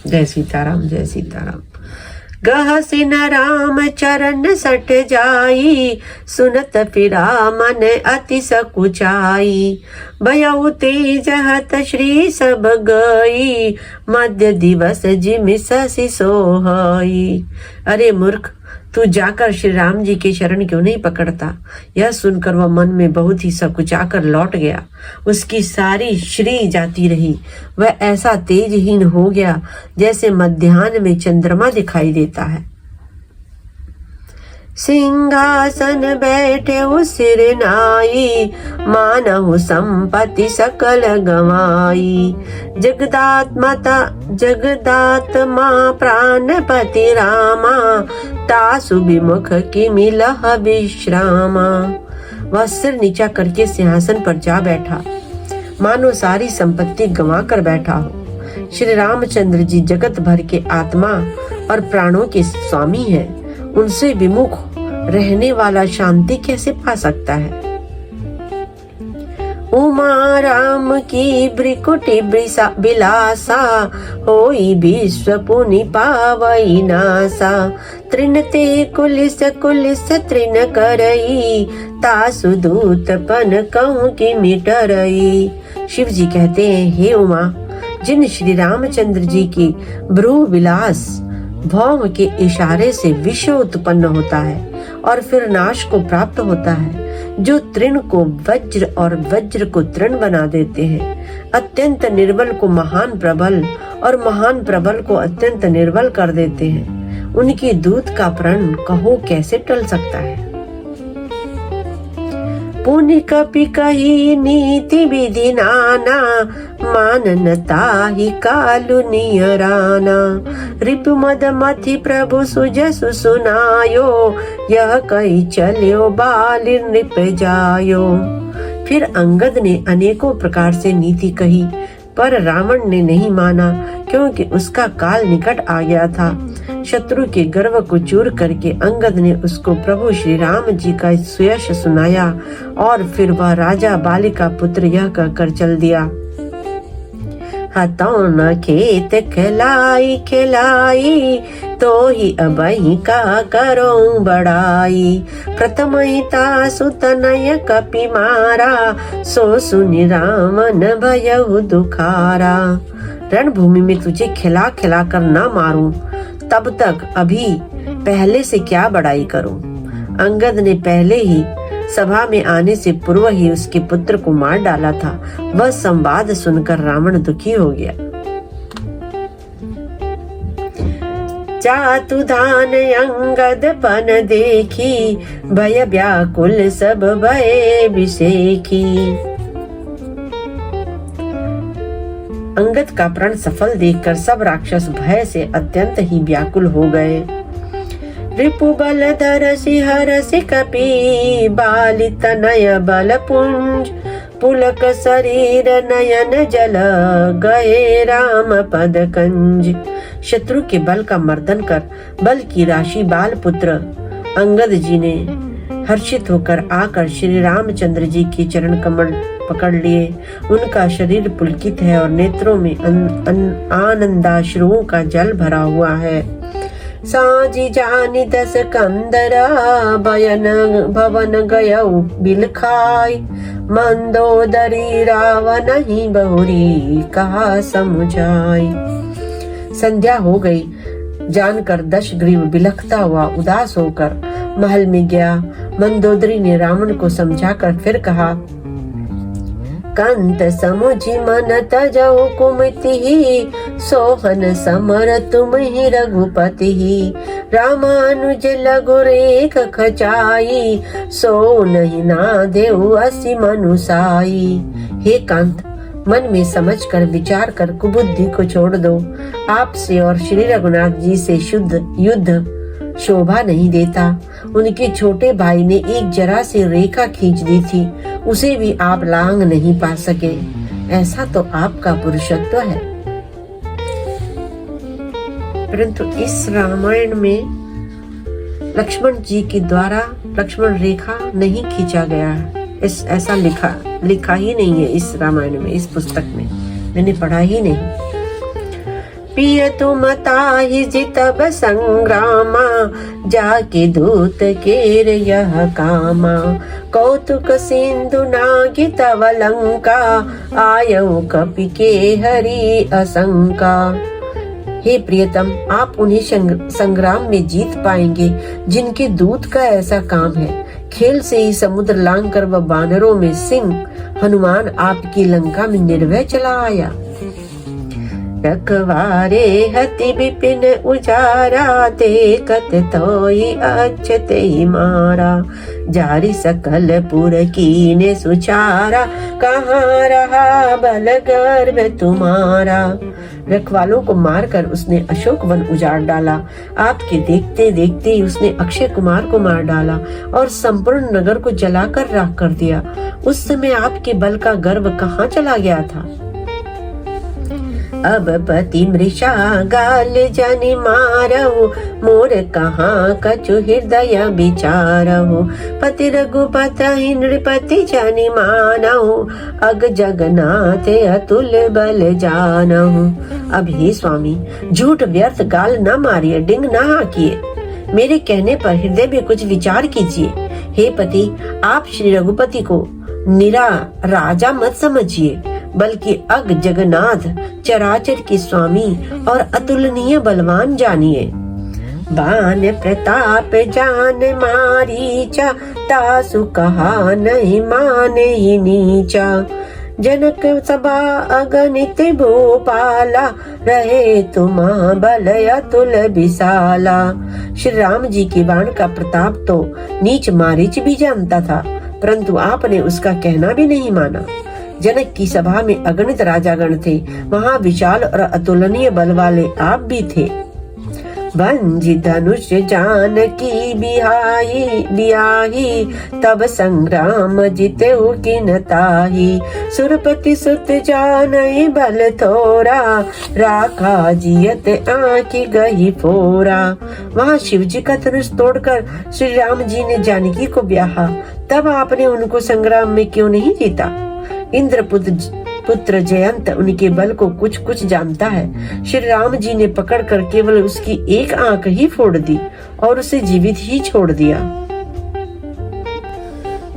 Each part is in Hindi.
जय सीताराम, जय सीताराम। गहसिन राम चरण सट जाई, सुनत फिरा मन अति सकुचाई। भयउ तेज हत श्री सब गई, मध्य दिवस जिमि शशि सोहई। अरे मूर्ख, तू जाकर श्री राम जी के शरण क्यों नहीं पकड़ता? यह सुनकर वह मन में बहुत ही सकुचाकर लौट गया। उसकी सारी श्री जाती रही। वह ऐसा तेजहीन हो गया जैसे मध्याह्न में चंद्रमा दिखाई देता है। सिंहासन बैठे सिर नाई, मानहु संपत्ति सकल गवाई। जगदात्मा प्राणपति रामा, तासु विमुख की मिलह विश्रामा। वह सिर नीचा करके सिंहासन पर जा बैठा, मानो सारी संपत्ति गंवा कर बैठा हो। श्री रामचंद्र जी जगत भर के आत्मा और प्राणों के स्वामी हैं। उनसे विमुख रहने वाला शांति कैसे पा सकता है? उमा राम की ब्रिकुटी बिलासा, होई विश्व पुनि पावई नासा। तृण ते कुलिस कुलिस तृण करई, तासु दूतपन कहूं की मिटरई। शिव जी कहते हैं, हे उमा, जिन श्री रामचंद्र जी की भ्रू विलास भौम के इशारे से विश्व उत्पन्न होता है और फिर नाश को प्राप्त होता है, जो तृण को वज्र और वज्र को तृण बना देते हैं, अत्यंत निर्बल को महान प्रबल और महान प्रबल को अत्यंत निर्बल कर देते हैं, उनकी दूत का प्रण कहो कैसे टल सकता है? पुनि कपि कही नीति विधि नाना, माननता ही कालु नियराना। रिपु मद मथि प्रभु सुजसु सुनायो, यह कही चलियो बाली नृप जायो। फिर अंगद ने अनेकों प्रकार से नीति कही, पर रावण ने नहीं माना, क्योंकि उसका काल निकट आ गया था। शत्रु के गर्व को चूर करके अंगद ने उसको प्रभु श्री राम जी का सुयश सुनाया और फिर वह राजा बाली का पुत्र यह कहकर चल दिया। हतौ न खेत खिलाई खिलाई, तो ही अबही का करो बड़ाई। प्रथम तासु तनय कपि मारा, सो सुनि राम न भयउ दुखारा। रणभूमि में तुझे खिला खिला कर न मारूं, तब तक अभी पहले से क्या बड़ाई करूं। अंगद ने पहले ही सभा में आने से पूर्व ही उसके पुत्र को मार डाला था। वह संवाद सुनकर रावण दुखी हो गया। जातु धान अंगद पन देखी, भय व्याकुल सब भय विषेखी। अंगद का प्रण सफल देखकर सब राक्षस भय से अत्यंत ही व्याकुल हो गए। रिपु बल धरसि हरसि कपि, बाली तनय बल पुंज। पुलक शरीर नयन जल, गए राम पद कंज। शत्रु के बल का मर्दन कर बल की राशि बाल पुत्र अंगद जी ने हर्षित होकर आकर श्री रामचंद्र जी के चरण कमल पकड़ लिए। उनका शरीर पुलकित है और नेत्रों में आनंदाश्रुओं का जल भरा हुआ है। साजी जानी दस कंदरा, बयन भवन गयउ बिल खाई। मंदोदरी रावण ही बहुरी, कहा समुझाई। संध्या हो गई जानकर दशग्रीव बिलखता हुआ उदास होकर महल में गया। मंदोदरी ने रावण को समझाकर फिर कहा, कंत समुझि मन तजौ कुमति, सोहन समर तुम ही रघुपति। रामानुज लघु रेख खचाई, सो नहीं ना देउ असि मनुसाई। हे कांत, मन में समझकर विचार कर कुबुद्धि को छोड़ दो। आपसे और श्री रघुनाथ जी से शुद्ध युद्ध शोभा नहीं देता। उनके छोटे भाई ने एक जरा सी रेखा खींच दी थी, उसे भी आप लांग नहीं पा सके। ऐसा तो आपका पुरुषत्व है। परंतु इस रामायण में लक्ष्मण जी के द्वारा लक्ष्मण रेखा नहीं खींचा गया है। ऐसा लिखा ही नहीं है इस रामायण में, इस पुस्तक में मैंने पढ़ा ही नहीं। पिय तुम ताहि जितब संग्रामा, जाके दूत केर यह कामा। कौतुक सिंधु नागि तव लंका, आयऊ कपि के हरि असंका। हे प्रियतम, आप उन्हें संग्राम में जीत पाएंगे जिनके दूत का ऐसा काम है। खेल से ही समुद्र लांग कर वह बानरों में सिंह हनुमान आपकी लंका में निर्भय चला आया। रखवारे हति विपिन उजारा, देखत तोई अक्षत ही मारा। जारी सकल पुर कीने सुचारा, कहाँ रहा बल गर्भ तुम्हारा। रखवालों को मारकर उसने अशोक वन उजाड़ डाला। आपके देखते देखते ही उसने अक्षय कुमार को मार डाला और संपूर्ण नगर को जलाकर राख कर दिया। उस समय आपके बल का गर्व कहाँ चला गया था। अब पति मृषा गाल जनि मारहु, मोर कहाँ कछु हृदय विचारहु। पति रघुपत नृपति जनि मानहु, अग जगन्नाथ अतुल बल जानहु। अब हे स्वामी, झूठ व्यर्थ गाल न मारिए, डिंग न हाकिए। मेरे कहने पर हृदय में कुछ विचार कीजिए। हे पति, आप श्री रघुपति को निरा राजा मत समझिए, बल्कि अग जगन्नाथ चराचर के स्वामी और अतुलनीय बलवान जानिए। बान प्रताप जान मारीचा, तासु कहा नहीं माने ही नीचा। जनक सभा अगणित भूपाला, रहे तुम बल अतुल विशाला। श्री राम जी के बाण का प्रताप तो नीच मारीच भी जानता था, परंतु आपने उसका कहना भी नहीं माना। जनक की सभा में अगणित राजागण थे, वहाँ विशाल और अतुलनीय बल वाले आप भी थे। भंज धनुष जान की बियाही, तब संग्राम जितेहु किन ताही। सुरपति सुत जानई बल थोरा, राखा जियत आँखि गही फोरा। वहाँ शिव जी का धनुष तोड़कर श्री राम जी ने जानकी को ब्याहा, तब आपने उनको संग्राम में क्यों नहीं जीता। इंद्र पुत्र जयंत उनके बल को कुछ कुछ जानता है। श्री राम जी ने पकड़कर केवल उसकी एक आंख ही फोड़ दी और उसे जीवित ही छोड़ दिया।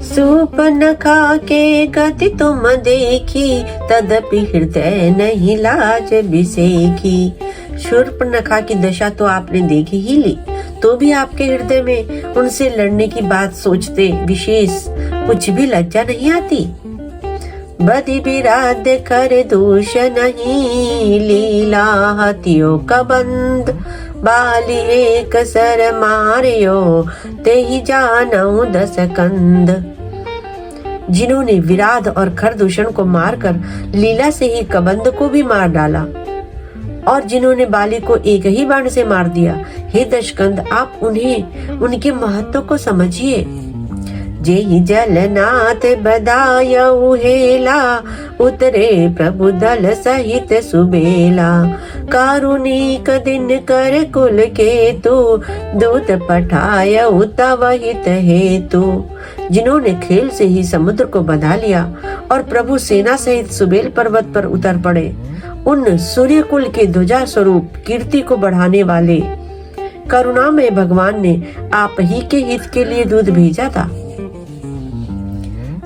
सूर्पनखा के गति तुम देखी, तदपि हृदय नहीं लाज बिसेखी। शूर्पनखा की दशा तो आपने देखी ही ली, तो भी आपके हृदय में उनसे लड़ने की बात सोचते विशेष कुछ भी लज्जा नहीं आती। बदि विराध कर दोष नहीं, लीला हतियों का बंद। बाली एक सर मारियो, ते ही जानऊ 10 कंद। जिन्होंने विराध और खरदूषण को मारकर लीला से ही कबंद को भी मार डाला, और जिन्होंने बाली को एक ही बाण से मार दिया। हे दशकंद, आप उन्हें उनके महत्व को समझिए। जेहि जलनाथ बदायऊ हेला, उतरे प्रभु दल सहित सुबेला। कारुणिक दिन कर कुल केतु, दूत पठायऊ तव हित हेतु। जिन्होंने खेल से ही समुद्र को बंधा लिया और प्रभु सेना सहित सुबेल पर्वत पर उतर पड़े, उन सूर्य कुल के ध्वजा स्वरूप कीर्ति को बढ़ाने वाले करुणामय भगवान ने आप ही के हित के लिए दूत भेजा था।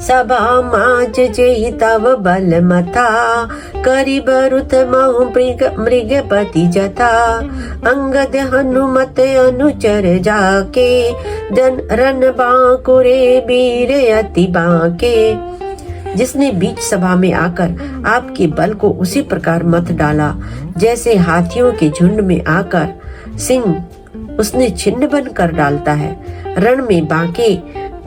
सभा माज जेहि तव बल मथा, करि बरुत महु मृगपति जथा। अंगद हनुमत अनुचर जाके, जन रन बांकुरे वीर अति बांके। जिसने बीच सभा में आकर आपके बल को उसी प्रकार मत डाला, जैसे हाथियों के झुंड में आकर सिंह उसने छिन्न बन कर डालता है। रण में बांके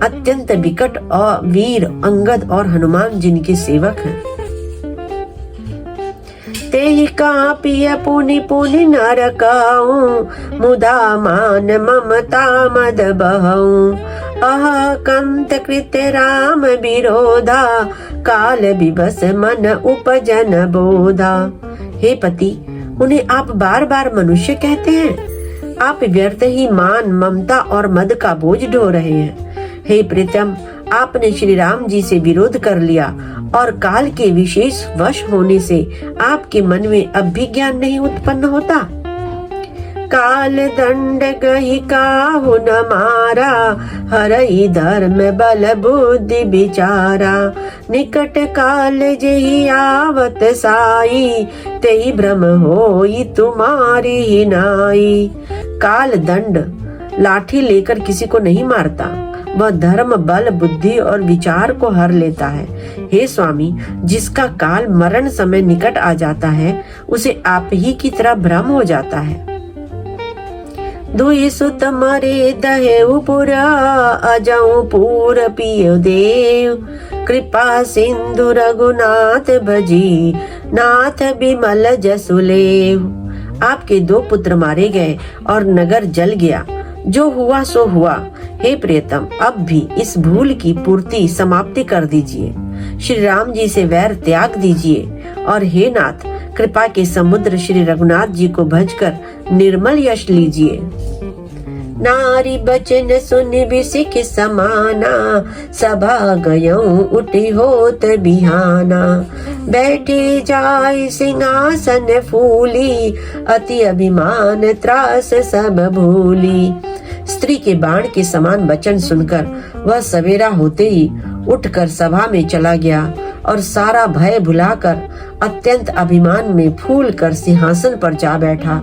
अत्यंत विकट और वीर अंगद और हनुमान जिनके सेवक हैं। तेहि कापिय पुनि पुनि नरकाऊं, मुदा मान ममता मद बहऊं। आह कंत कृत राम विरोधा, काल विवश मन उपजन बोधा। हे पति, उन्हें आप बार बार मनुष्य कहते हैं। आप व्यर्थ ही मान, ममता और मद का बोझ ढो रहे हैं। हे प्रीतम, आपने श्री राम जी से विरोध कर लिया और काल के विशेष वश होने से आपके मन में अब भी ज्ञान नहीं उत्पन्न होता। काल दंड गही काहु न मारा, हरई धर्म बल बुद्धि विचारा। निकट काल जेहि आवत साई, तेहि भ्रम होई तुम्हारी ही नाई। काल दंड लाठी लेकर किसी को नहीं मारता, वह धर्म बल बुद्धि और विचार को हर लेता है। हे स्वामी, जिसका काल मरण समय निकट आ जाता है उसे आप ही की तरह भ्रम हो जाता है। दुई सुत मरे दहेउ पुरा, अजाऊ पूर पियो देव। कृपा सिंधु रघुनाथ भजी, नाथ बिमल जसुलेव। आपके 2 पुत्र मारे गए और नगर जल गया। जो हुआ सो हुआ। हे प्रियतम, अब भी इस भूल की पूर्ति समाप्ति कर दीजिए। श्री राम जी से वैर त्याग दीजिए और हे नाथ, कृपा के समुद्र श्री रघुनाथ जी को भजकर निर्मल यश लीजिए। नारी बचन सुन बिसिक समाना, सभा गयऊं उठी होत बिहाना। बैठे जाय सिंहासन फूली, अति अभिमान त्रास सब भूली। स्त्री के बाण के समान वचन सुनकर वह सवेरा होते ही उठकर सभा में चला गया और सारा भय भुलाकर अत्यंत अभिमान में फूल कर सिंहासन पर जा बैठा।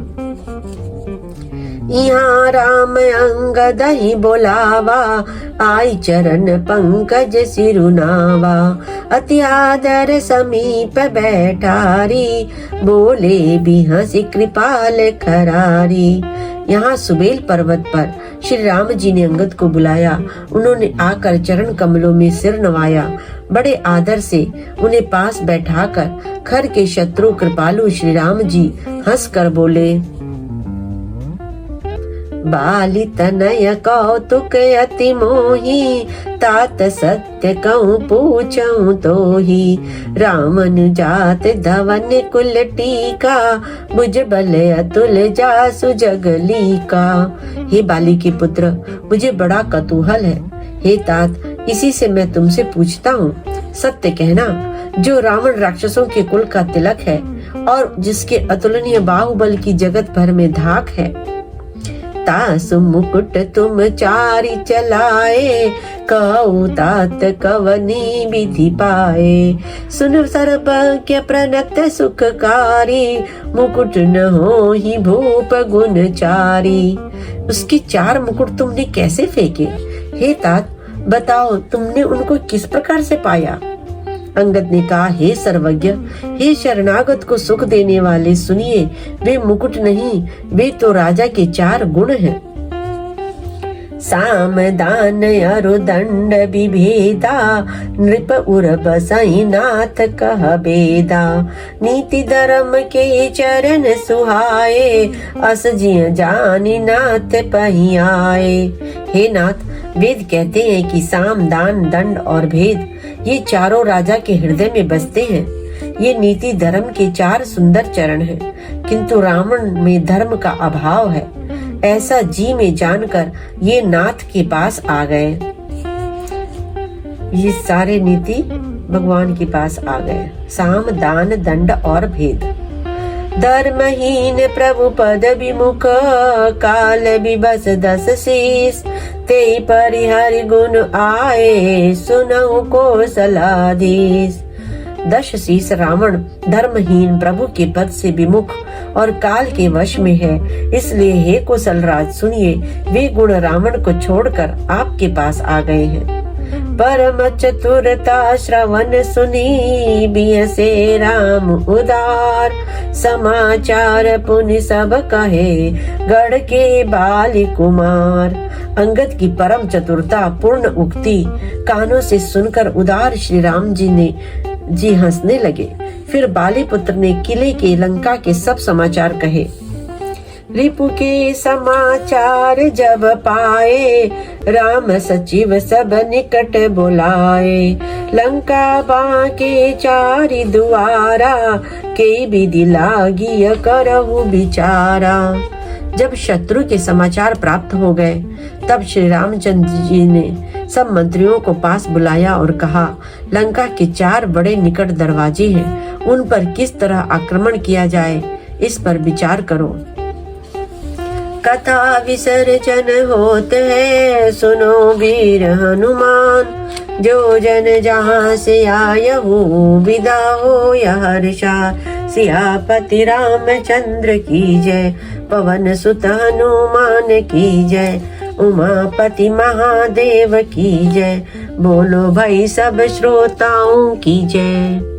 यहाँ राम अंगद ही बोलावा, आई चरण पंकज सिरुनावा। अति आदर समीप बैठारी, बोले भी हंसी कृपाल खरारी। यहाँ सुबेल पर्वत पर श्री राम जी ने अंगद को बुलाया। उन्होंने आकर चरण कमलों में सिर नवाया। बड़े आदर से उन्हें पास बैठाकर खर के शत्रु कृपालु श्री राम जी हंस कर बोले, बाली तनय कौतुक अति मोही, तात सत्य कहूँ पूछऊं तो ही। रामन जात धवन कुल टीका, बुझ बल अतुल जासु जगली का। हे बाली के पुत्र, मुझे बड़ा कतूहल है। हे तात, इसी से मैं तुमसे पूछता हूँ, सत्य कहना, जो रावण राक्षसों के कुल का तिलक है और जिसके अतुलनीय बाहुबल की जगत भर में धाक है, तासु मुकुट तुम चारि चलाए, कहु तात कवनी विधि पाए। सुन सर्वज्ञ प्रणत सुखकारी, मुकुट न हो ही भूप गुण चारी। उसके 4 मुकुट तुमने कैसे फेंके? हे तात, बताओ तुमने उनको किस प्रकार से पाया? अंगद ने कहा, हे सर्वज्ञ, हे शरणागत को सुख देने वाले, सुनिए, वे मुकुट नहीं, वे तो राजा के 4 गुण हैं। साम दान अरु दंड विभेदा, नृप उर बसई नाथ कह बेदा। नीति धर्म के चरण सुहाए, अस जिय जानी नाथ पहियाए। हे नाथ, वेद कहते हैं कि साम दान दंड और भेद ये चारों राजा के हृदय में बसते हैं। ये नीति धर्म के 4 सुंदर चरण हैं, किंतु रावण में धर्म का अभाव है। ऐसा जी में जानकर ये नाथ के पास आ गए। ये सारे नीति भगवान के पास आ गए। साम दान दंड और भेद। धर्महीन प्रभु पद विमुख, काल विबस 10 शीस। ते परिहरि गुण आए, सुनहु कौशलाधीश। 10 शीस रावण धर्महीन प्रभु के पद से विमुख और काल के वश में है, इसलिए हे कौशलराज सुनिए, वे गुण रावण को छोड़कर आपके पास आ गए हैं। परम चतुरता श्रवण सुनी, बियसे राम उदार। समाचार पुनि सब कहे, गढ़ के बाली कुमार। अंगद की परम चतुरता पूर्ण उक्ति कानों से सुनकर उदार श्री राम जी हंसने लगे। फिर बाली पुत्र ने किले के लंका के सब समाचार कहे। रिपु के समाचार जब पाए, राम सचिव सब निकट बुलाए। लंका बाके 4 दुआरा, के विधि लागी करहु बिचारा। जब शत्रु के समाचार प्राप्त हो गए, तब श्री रामचंद्र जी ने सब मंत्रियों को पास बुलाया और कहा, लंका के 4 बड़े निकट दरवाजे हैं, उन पर किस तरह आक्रमण किया जाए, इस पर विचार करो। कथा विसर्जन होते है, सुनो वीर हनुमान, जो जन जहाँ से आया वो विदा हो यह हर्षा। सियापति रामचंद्र की जय, पवन सुत हनुमान की जय, उमापति महादेव की जय, बोलो भाई सब श्रोताओं की जय।